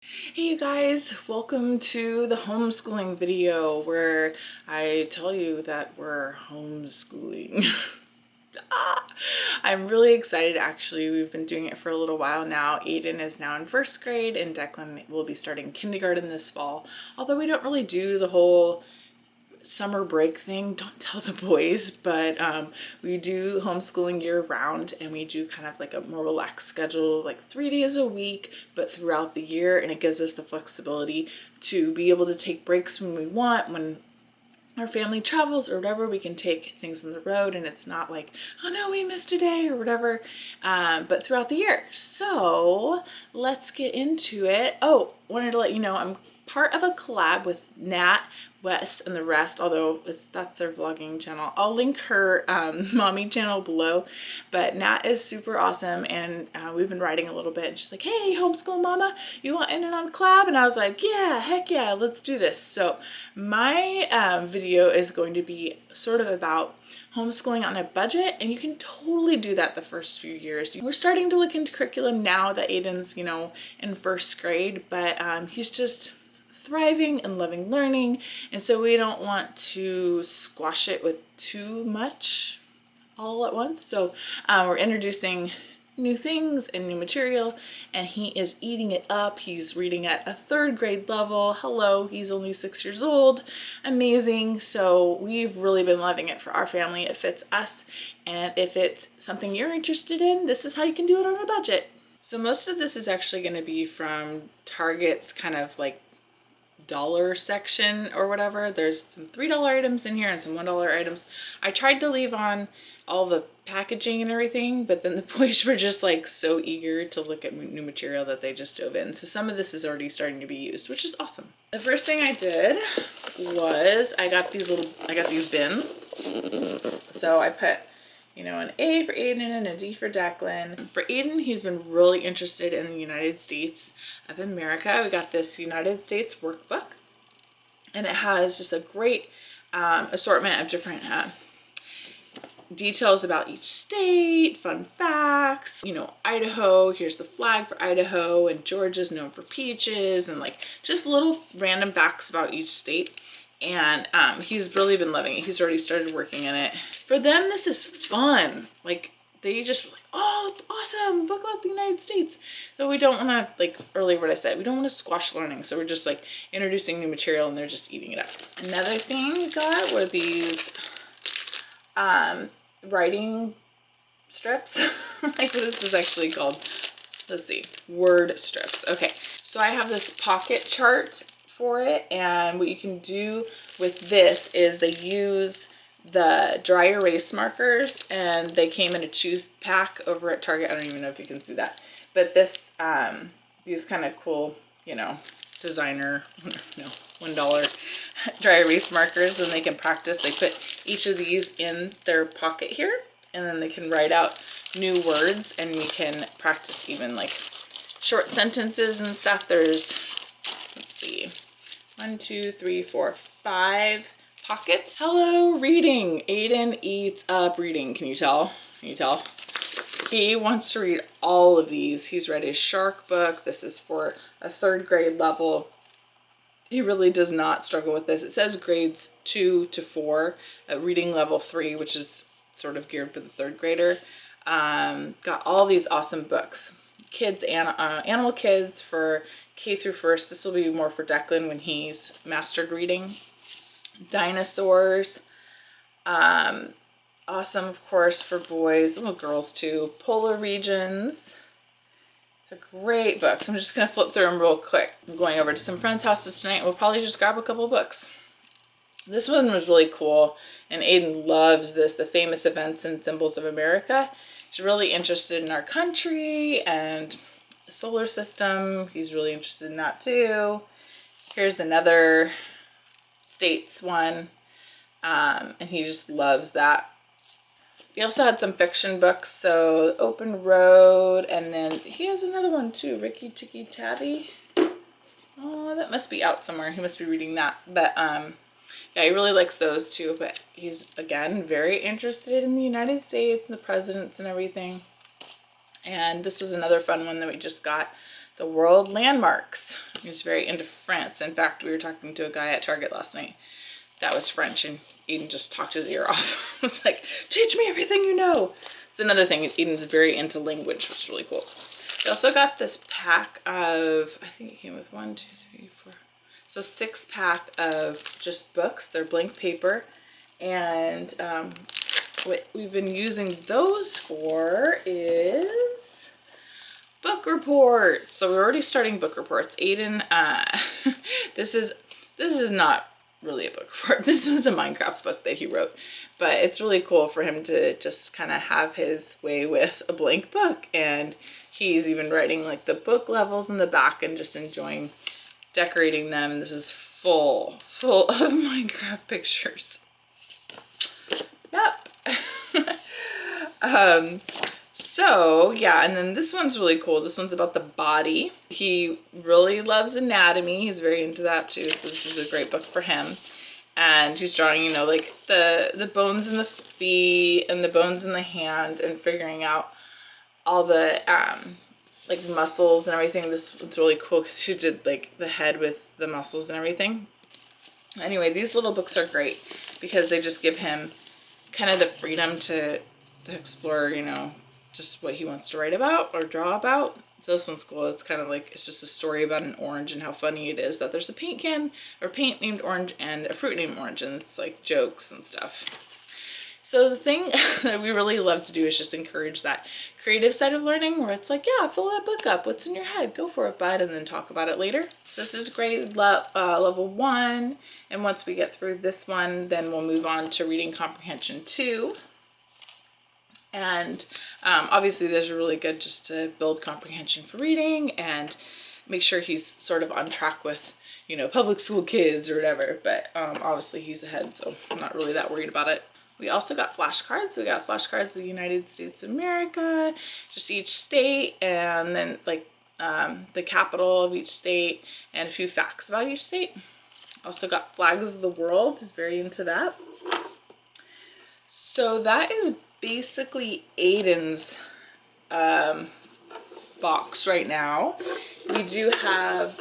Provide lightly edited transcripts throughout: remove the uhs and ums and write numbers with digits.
Hey you guys, welcome to the homeschooling video where I tell you that we're homeschooling. I'm really excited actually. We've been doing it for a little while now. Aiden is now in first grade and Declan will be starting kindergarten this fall. Although we don't really do the whole summer break thing, don't tell the boys, but we do homeschooling year round, and we do kind of like a more relaxed schedule, like 3 days a week but throughout the year, and it gives us the flexibility to be able to take breaks when we want. When our family travels or whatever, we can take things on the road and it's not like, oh no, we missed a day or whatever, but throughout the year. So let's get into it. Oh, wanted to let you know I'm part of a collab with Nat, Wes, and the rest, although that's their vlogging channel. I'll link her mommy channel below, but Nat is super awesome, and we've been writing a little bit, and she's like, hey, homeschool mama, you want in on collab? And I was like, yeah, heck yeah, let's do this. So my video is going to be sort of about homeschooling on a budget, and you can totally do that the first few years. We're starting to look into curriculum now that Aiden's, you know, in first grade, but he's just thriving and loving learning, and so we don't want to squash it with too much all at once. So we're introducing new things and new material, and he is eating it up. He's reading at a 3rd grade level. Hello, he's only 6 years old. Amazing. So we've really been loving it for our family. It fits us, and if it's something you're interested in, this is how you can do it on a budget. So most of this is actually going to be from Target's kind of like dollar section or whatever. There's some $3 items in here and some $1 items. I tried to leave on all the packaging and everything, but then the boys were just like so eager to look at new material that they just dove in. So some of this is already starting to be used, which is awesome. The first thing I did was I got these bins. So I put, you know, an A for Aiden and a D for Declan. For Aiden, he's been really interested in the United States of America. We got this United States workbook, and it has just a great assortment of different details about each state, fun facts. You know, Idaho, here's the flag for Idaho, and Georgia's known for peaches, and like just little random facts about each state. And he's really been loving it. He's already started working in it. For them, this is fun. Like, they just were like, oh, awesome, book about the United States. So we don't want to, like earlier what I said, we don't want to squash learning. So we're just like introducing new material and they're just eating it up. Another thing we got were these writing strips. Like, what this is actually called. Let's see, word strips. Okay, so I have this pocket chart for it, and what you can do with this is they use the dry erase markers, and they came in a 2-pack over at Target. I don't even know if you can see that, but this these kind of cool, you know, designer, no, $1 dry erase markers, and they can practice. They put each of these in their pocket here, and then they can write out new words, and we can practice even like short sentences and stuff. There's, let's see, 1, 2, 3, 4, 5 pockets. Hello, reading. Aiden eats up reading. Can you tell? Can you tell? He wants to read all of these. He's read his shark book. This is for a 3rd grade level. He really does not struggle with this. It says grades 2 to 4 at reading level 3, which is sort of geared for the 3rd grader. Got all these awesome books. Kids and Animal Kids for K through 1st. This will be more for Declan when he's mastered reading. Dinosaurs. Awesome, of course, for boys, little girls too. Polar Regions. It's a great book. So I'm just going to flip through them real quick. I'm going over to some friends' houses tonight. We'll probably just grab a couple books. This one was really cool, and Aiden loves this, The Famous Events and Symbols of America. He's really interested in our country and the solar system. He's really interested in that too. Here's another states one, and he just loves that. He also had some fiction books, so Open Road, and then he has another one too, Ricky Tikki Tavi. Oh, that must be out somewhere. He must be reading that. But yeah, he really likes those too. But he's, again, very interested in the United States and the presidents and everything. And this was another fun one that we just got, the world landmarks. He's very into France. In fact, we were talking to a guy at Target last night that was French, and Aiden just talked his ear off. I was like, teach me everything you know. It's another thing, Aiden's very into language, which is really cool. We also got this pack of, I think it came with 1, 2, 3, 4. So 6 pack of just books. They're blank paper. And what we've been using those for is book reports. So we're already starting book reports. Aiden, this is not really a book report. This was a Minecraft book that he wrote, but it's really cool for him to just kind of have his way with a blank book. And he's even writing like the book levels in the back and just enjoying decorating them. This is full of Minecraft pictures. Yep. So yeah, and then this one's really cool. This one's about the body. He really loves anatomy. He's very into that too. So this is a great book for him. And he's drawing, you know, like the bones in the feet and the bones in the hand and figuring out all the like muscles and everything. This one's really cool because she did like the head with the muscles and everything. Anyway, these little books are great because they just give him kind of the freedom to explore, you know, just what he wants to write about or draw about. So this one's cool. It's kind of like, it's just a story about an orange and how funny it is that there's a paint can or paint named orange and a fruit named orange, and it's like jokes and stuff. So the thing that we really love to do is just encourage that creative side of learning where it's like, yeah, fill that book up. What's in your head? Go for it, bud, and then talk about it later. So this is grade level 1. And once we get through this one, then we'll move on to reading comprehension 2. And obviously those are really good just to build comprehension for reading and make sure he's sort of on track with, you know, public school kids or whatever. But obviously he's ahead, so I'm not really that worried about it. We also got flashcards. We got flashcards of the United States of America, just each state, and then like the capital of each state and a few facts about each state. Also got flags of the world. He's very into that. So that is basically Aiden's box right now. We do have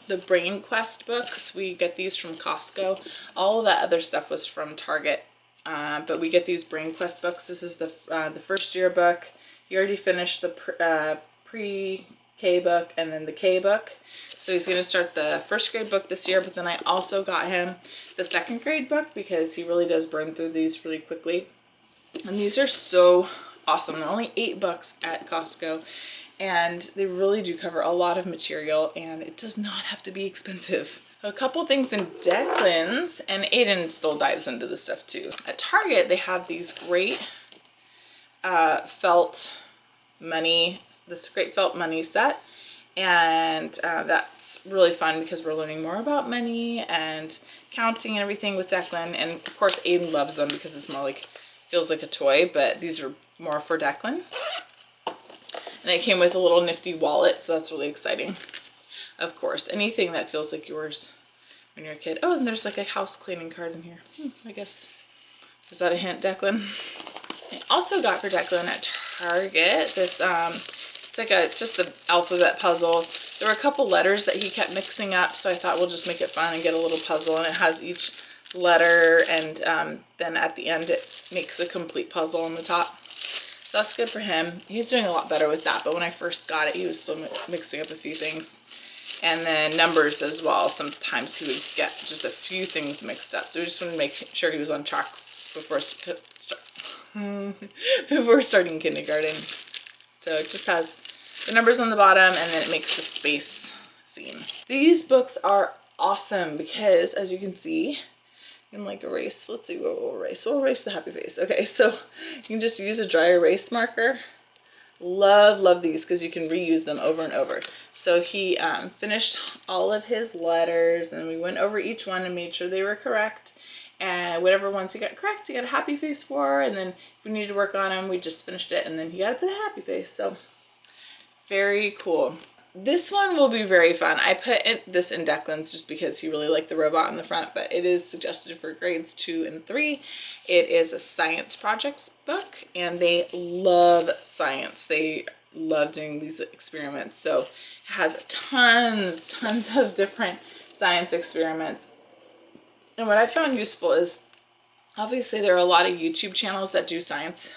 the Brain Quest books. We get these from Costco. All of that other stuff was from Target. But we get these Brain Quest books. This is the first year book. He already finished the pre-K book and then the K book. So he's going to start the first grade book this year, but then I also got him the second grade book because he really does burn through these really quickly. And these are so awesome. They're only $8 at Costco, and they really do cover a lot of material, and it does not have to be expensive. A couple things in Declan's, and Aiden still dives into this stuff too. At Target, they have these great felt money, this great felt money set. And that's really fun because we're learning more about money and counting and everything with Declan. And of course, Aiden loves them because it's more like, feels like a toy, but these are more for Declan. And it came with a little nifty wallet, so that's really exciting. Of course, anything that feels like yours when you're a kid. Oh, and there's like a house cleaning card in here. I guess, is that a hint, Declan? I also got for Declan at Target this, it's like just an alphabet puzzle. There were a couple letters that he kept mixing up, so I thought we'll just make it fun and get a little puzzle, and it has each letter, and then at the end it makes a complete puzzle on the top. So that's good for him. He's doing a lot better with that, but when I first got it, he was still mixing up a few things. And then numbers as well. Sometimes he would get just a few things mixed up. So we just wanted to make sure he was on track before starting kindergarten. So it just has the numbers on the bottom, and then it makes a space scene. These books are awesome because, as you can see, you can like erase. Let's see what we'll erase. We'll erase the happy face. Okay, so you can just use a dry erase marker. Love these because you can reuse them over and over. So he finished all of his letters, and we went over each one and made sure they were correct. And whatever ones he got correct, he got a happy face for. And then if we needed to work on him, we just finished it, and then he got to put a happy face. So very cool. This one will be very fun. I put this in Declan's just because he really liked the robot on the front, but it is suggested for grades 2 and 3. It is a science projects book, and they love science. They love doing these experiments. So it has tons of different science experiments. And what I found useful is, obviously there are a lot of YouTube channels that do science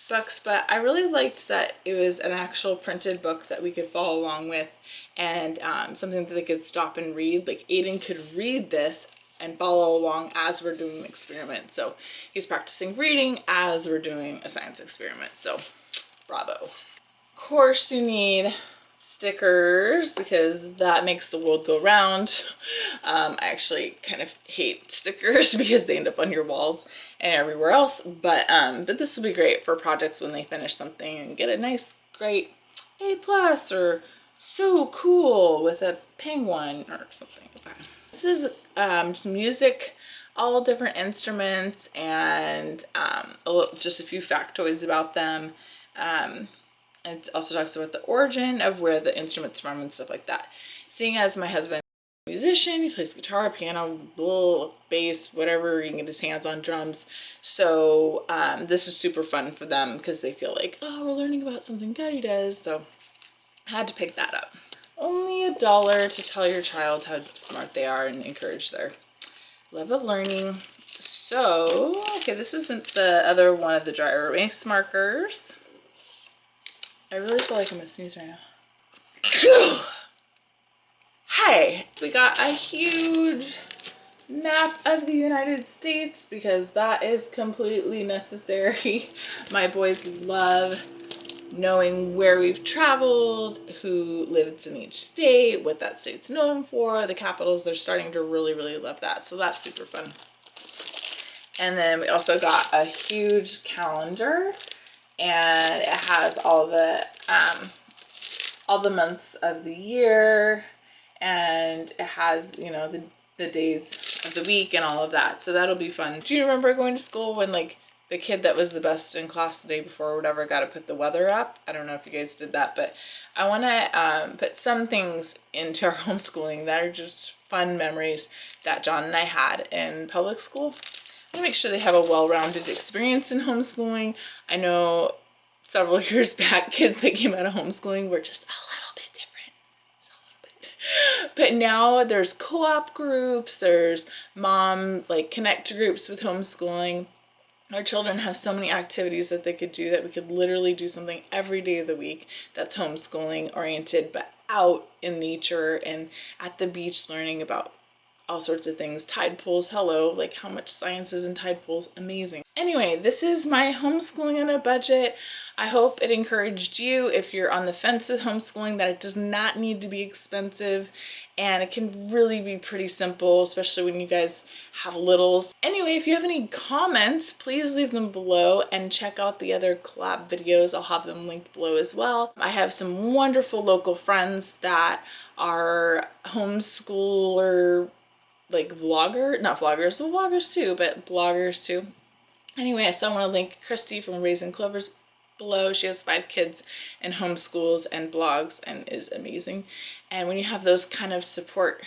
books, but I really liked that it was an actual printed book that we could follow along with, and something that they could stop and read. Like Aiden could read this and follow along as we're doing an experiment. So he's practicing reading as we're doing a science experiment. So bravo. Of course you need stickers because that makes the world go round. I actually kind of hate stickers because they end up on your walls and everywhere else, but this will be great for projects when they finish something and get a nice great A+ or so cool with a penguin or something. This is some music, all different instruments, and just a few factoids about them. It also talks about the origin of where the instrument's from and stuff like that. Seeing as my husband is a musician, he plays guitar, piano, bass, whatever, he can get his hands on drums. So this is super fun for them because they feel like, oh, we're learning about something Daddy does. So I had to pick that up. Only $1 to tell your child how smart they are and encourage their love of learning. So, okay, this is the other one of the dry erase markers. I really feel like I'm gonna sneeze right now. Hey, we got a huge map of the United States because that is completely necessary. My boys love knowing where we've traveled, who lives in each state, what that state's known for, the capitals. They're starting to really love that. So that's super fun. And then we also got a huge calendar, and it has all the months of the year, and it has, you know, the days of the week and all of that. So that'll be fun. Do you remember going to school when like the kid that was the best in class the day before or whatever got to put the weather up? I don't know if you guys did that, but I want to put some things into our homeschooling that are just fun memories that John and I had in public school. I want to make sure they have a well-rounded experience in homeschooling. I know several years back, kids that came out of homeschooling were just a little bit different. Just a little bit. But now there's co-op groups, there's mom like connect groups with homeschooling. Our children have so many activities that they could do that we could literally do something every day of the week that's homeschooling oriented, but out in nature and at the beach learning about all sorts of things. Tide pools, hello, like how much science is in tide pools, amazing. Anyway, this is my homeschooling on a budget. I hope it encouraged you, if you're on the fence with homeschooling, that it does not need to be expensive and it can really be pretty simple, especially when you guys have littles. Anyway, if you have any comments, please leave them below and check out the other collab videos. I'll have them linked below as well. I have some wonderful local friends that are homeschooler, like vlogger, not vloggers, well vloggers too, but bloggers too. Anyway, so I want to link Christy from Raising Clovers below. She has 5 kids and homeschools and blogs and is amazing. And when you have those kind of supportive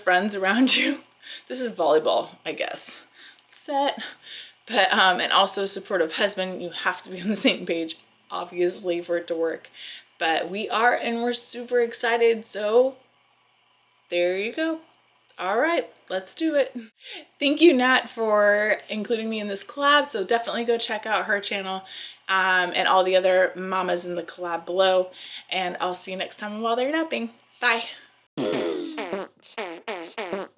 friends around you, this is volleyball, I guess, set, but and also supportive husband, you have to be on the same page, obviously, for it to work. But we are, and we're super excited. So there you go. All right, let's do it. Thank you, Nat, for including me in this collab. So definitely go check out her channel and all the other mamas in the collab below. And I'll see you next time while they're napping. Bye. Nap time.